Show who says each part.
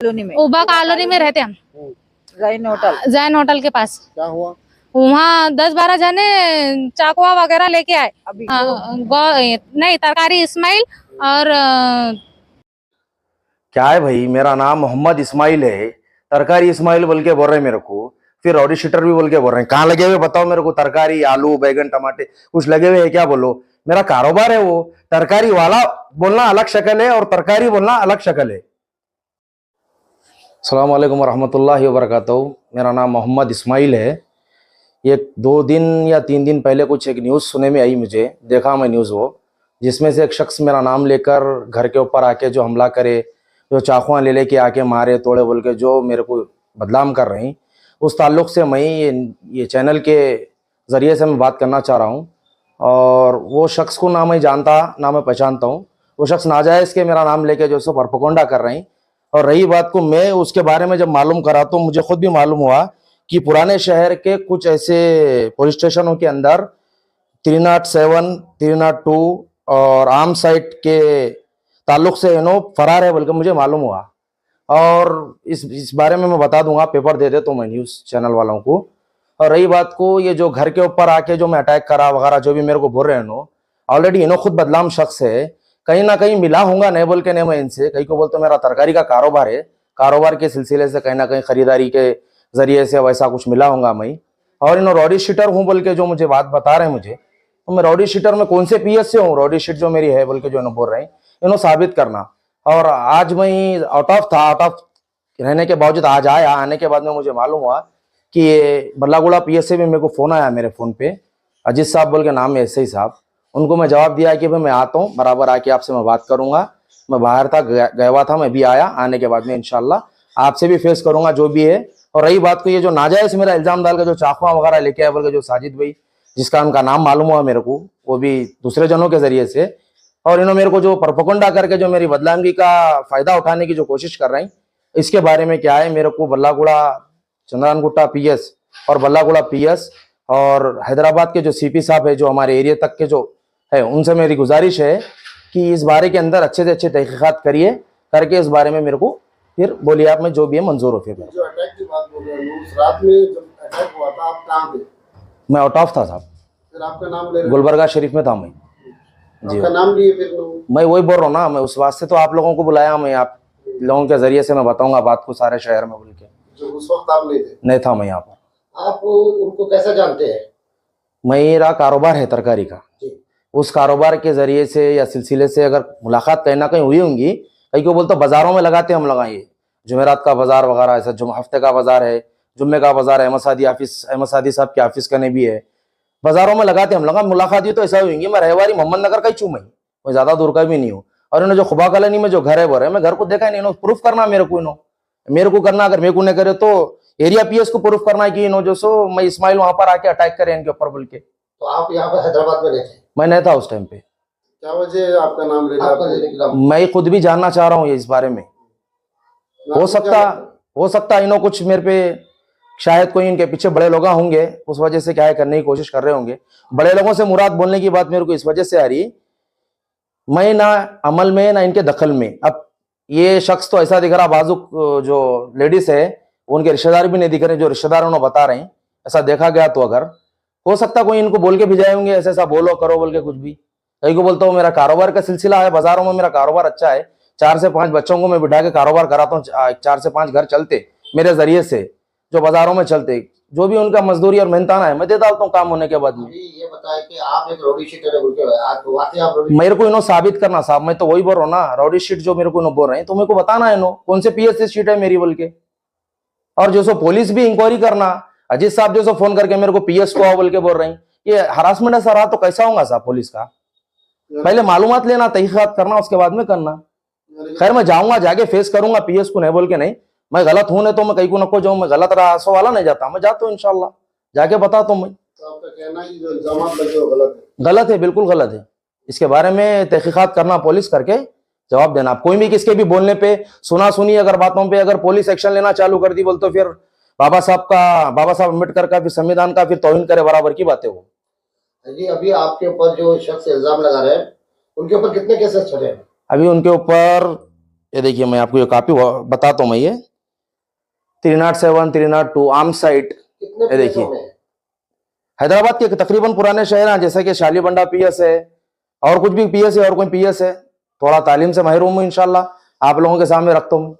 Speaker 1: Colony में
Speaker 2: उबा colony में रहते हम,
Speaker 1: जैन होटल।
Speaker 2: जैन होटल के पास।
Speaker 3: क्या हुआ?
Speaker 2: वहाँ 10-12 जने चाकुआ वगैरह लेके आए।
Speaker 1: अभी
Speaker 2: नहीं, तरकारी इस्माइल और
Speaker 3: क्या है भाई, मेरा नाम मोहम्मद इस्माइल है, तरकारी इस्माइल बोल के बोल रहे हैं मेरे को, फिर रॉडी शीटर भी बोल के बोल रहे हैं। कहाँ लगे हुए बताओ मेरे को? तरकारी, आलू, बैगन, टमाटे कुछ लगे हुए है क्या? बोलो। मेरा कारोबार है वो। तरकारी वाला बोलना अलग शक्ल है और तरकारी बोलना अलग शक्ल है। अस्सलाम वालेकुम रहमतुल्लाहि व बरकातहू। मेरा नाम मोहम्मद इस्माइल है। ये 2 दिन या 3 दिन पहले कुछ एक न्यूज़ सुने में आई, मुझे देखा मैं न्यूज़ वो, जिसमें से एक शख्स मेरा नाम लेकर घर के ऊपर आके जो हमला करे, जो चाकुआं ले लेके आके मारे तोड़े बोल के जो मेरे को बदनाम कर रहे हैं, उस ताल्लुक़ से मैं ये चैनल के ज़रिए से मैं बात करना चाह रहा हूँ। और वो शख्स को ना मैं जानता ना मैं पहचानता हूँ। वो शख्स नाजायज़ के मेरा नाम लेके जो सो परपकोंडा कर रहे हैं। और रही बात को, मैं उसके बारे में जब मालूम करा तो मुझे खुद भी मालूम हुआ कि पुराने शहर के कुछ ऐसे पुलिस स्टेशनों के अंदर 307, 302 और आम साइट के ताल्लुक से फरार है बल्कि मुझे मालूम हुआ। और इस बारे में मैं बता दूंगा, पेपर दे दे तो मैं न्यूज़ चैनल वालों को। और रही बात को, ये जो घर के ऊपर आके जो मैं अटैक करा वगैरह जो भी मेरे को बोल रहे हैं, ऑलरेडी खुद बदनाम शख्स है। कहीं ना कहीं मिला हूँगा, नहीं बोल के नहीं मैं इनसे। कहीं को बोलते मेरा तरकारी का कारोबार है, कारोबार के सिलसिले से कहीं ना कहीं खरीदारी के जरिए से वैसा कुछ मिला हूँगा मैं। और रॉडी शीटर हूँ बोल के जो मुझे बात बता रहे हैं मुझे, तो मैं रॉडी शीटर में कौन से पीएस से हूँ, रॉडी शीट जो मेरी है बोल के जो बोल रहे हैं, साबित करना। और आज मैं आउट ऑफ रहने के बावजूद आज आया। आने के बाद में मुझे मालूम हुआ कि ये बल्लागुड़ा पीएस से भी मेरे को फ़ोन आया मेरे फ़ोन पे, अजीत साहब बोल के नाम है, एसआई साहब। उनको मैं जवाब दिया कि भाई मैं आता हूँ, बराबर आके आपसे मैं बात करूँगा। मैं बाहर था, गया हुआ था, मैं भी आया। आने के बाद में इंशाल्लाह आपसे भी फेस करूँगा जो भी है। और रही बात को, ये जो नाजायज़ मेरा इल्ज़ाम डाल के जो चाकुआ वगैरह लेके आया बोल के जो साजिद भाई, जिसका उनका नाम मालूम हुआ मेरे को, वो भी दूसरे जनों के जरिए से, और मेरे को जो परपकोंडा करके जो मेरी बदनामी का फ़ायदा उठाने की जो कोशिश कर रहे हैं, इसके बारे में क्या है, मेरे को बल्लागुड़ा चंद्रानगुट्टा पीएस और बल्लागुड़ा पीएस और हैदराबाद के जो सीपी साहब है जो हमारे एरिया तक के जो है, उनसे मेरी गुजारिश है कि इस बारे के अंदर अच्छे से अच्छे तहकीकात करिए, करके इस बारे में मेरे को फिर बोलिए आप, में जो भी है मंजूर हो। फिर
Speaker 4: जो अटैक की बात बोल रहे हैं, उस रात में जब अटैक हुआ था आप कहाँ थे?
Speaker 3: मैं आउट ऑफ था साहब,
Speaker 4: फिर आपका नाम ले रहे
Speaker 3: गुलबर्गा शरीफ में था मैं जी।
Speaker 4: आपका नाम लिए फिर लोग?
Speaker 3: मैं वही बोल रहा हूँ ना, मैं उस वास्ते तो आप लोगों को बुलाया, मैं आप लोगों के जरिए से मैं बताऊंगा बात को सारे शहर में बोल के।
Speaker 4: जो उस वक्त आप नहीं थे?
Speaker 3: नहीं था मैं यहाँ पर।
Speaker 4: आप उनको कैसे जानते हैं?
Speaker 3: मेरा कारोबार है तरकारी का,
Speaker 4: जी।
Speaker 3: उस कारोबार के जरिए से या सिलसिले से अगर मुलाकात कहीं ना कहीं हुई होंगी। कहीं को बोलते बाजारों में लगाते हम लगाइए, जुमेरात का बाजार वगैरह, ऐसा जो हफ्ते का बाजार है, जुम्मे का बाजार है, अहमद सादी साहब के ऑफिस का नहीं भी है, बाजारों में लगाते हम लगा। मुलाकात हुई तो ऐसा हुई, मैं रहवारी मोहम्मद नगर का ही चूँ, मैं ज्यादा दूर का भी नहीं हूँ। और जो खुबा कॉलोनी में जो घर है बोल रहे, मैं घर को देखा नहीं, प्रूफ करना मेरे को करना, अगर मेरे को नहीं करे तो एरिया पीएस को प्रूफ करना है कि जो सो मैं इस्माइल वहां पर आके अटैक करे इनके ऊपर बोल के।
Speaker 4: तो आप यहाँ पर हैदराबाद में नहीं थे?
Speaker 3: मैं नहीं था उस टाइम पे।
Speaker 4: क्या वजह आपका नाम लेना?
Speaker 3: मैं खुद भी जानना चाह रहा हूँ ये इस बारे में। हो सकता कुछ मेरे पे, शायद कोई इनके पीछे बड़े लोग होंगे, उस वजह से क्या है करने की कोशिश कर रहे होंगे। बड़े लोगों से मुराद बोलने की बात मेरे को इस वजह से आ रही, मैं ना अमल में ना इनके दखल में। अब ये शख्स तो ऐसा दिख रहा, बाजुक जो लेडीज है उनके रिश्तेदार भी नहीं दिख रहे, जो रिश्तेदार उन्होंने बता रहे हैं, ऐसा देखा गया तो अगर हो सकता कोई इनको बोल के भिजाए होंगे, ऐसा ऐसा बोलो करो बोल के कुछ भी। कहीं को बोलता हूँ मेरा कारोबार का सिलसिला है, बाजारों में मेरा कारोबार अच्छा है, 4 से 5 बच्चों को मैं बिठा के कारोबार कराता हूँ, 4 से 5 घर चलते मेरे जरिए से, जो बाजारों में चलते, जो भी उनका मजदूरी और मेहनताना है मैं दे डालता हूँ काम होने के बाद में।
Speaker 4: ये बताया कि आप एक रॉडी शीटर है बोल के, आप वाकई आप रॉडी?
Speaker 3: मेरे को साबित करना साहब, मैं तो वही बोल रहा हूँ ना, रॉडी शीट जो मेरे को बोल रहे हैं, तो मेरे को बताना है कौन से पीएस से शीट है मेरी बोल के। और जो सो पुलिस भी इंक्वायरी करना, अजीत साहब जो सो फोन करके मेरे को पीएस को आओ बोल के बोल रहे हैं, ये हरासमेंट ऐसा रहा तो कैसा होगा साहब पुलिस का? पहले मालूमात लेना, तहकीकात करना, उसके बाद में करना। खैर मैं जाऊंगा, जाके फेस करूंगा पीएस को, नहीं बोल के नहीं, मैं गलत हूं नहीं तो मैं कहीं को नको जाऊं, मैं गलत रहा सो वाला नहीं जाता, मैं जाता हूँ इंशाल्लाह, जाके बताता हूँ मैं।
Speaker 4: तो आपका कहना है जो इल्जामात लगे हो गलत है?
Speaker 3: गलत है, बिल्कुल गलत है। इसके बारे में तहकीकात करना, पुलिस करके जवाब देना। कोई भी किसके भी बोलने पे, सुना सुनी अगर बातों पे अगर पुलिस एक्शन लेना चालू कर दी बोल, तो फिर बाबा साहब अम्बेडकर का फिर संविधान का फिर तौहीन करे बराबर की बात है वो।
Speaker 4: जी, अभी आपके ऊपर जो शख्स इल्जाम लगा रहे हैं, उनके ऊपर कितने केसेस चले हैं?
Speaker 3: अभी उनके ऊपर ये देखिए मैं आपको ये कापी बताता हूँ मैं ये 307 302 आर्म साइट।
Speaker 4: कितने
Speaker 3: ये देखिए
Speaker 4: PSO में?
Speaker 3: हैदराबाद के तकरीबन पुराने शहर हैं जैसे कि शालीबंडा पीएस है और कुछ भी पीएस है और कोई पीएस है। थोड़ा तालीम से महरूम हूँ इंशाल्लाह, आप लोगों के सामने रखता हूँ।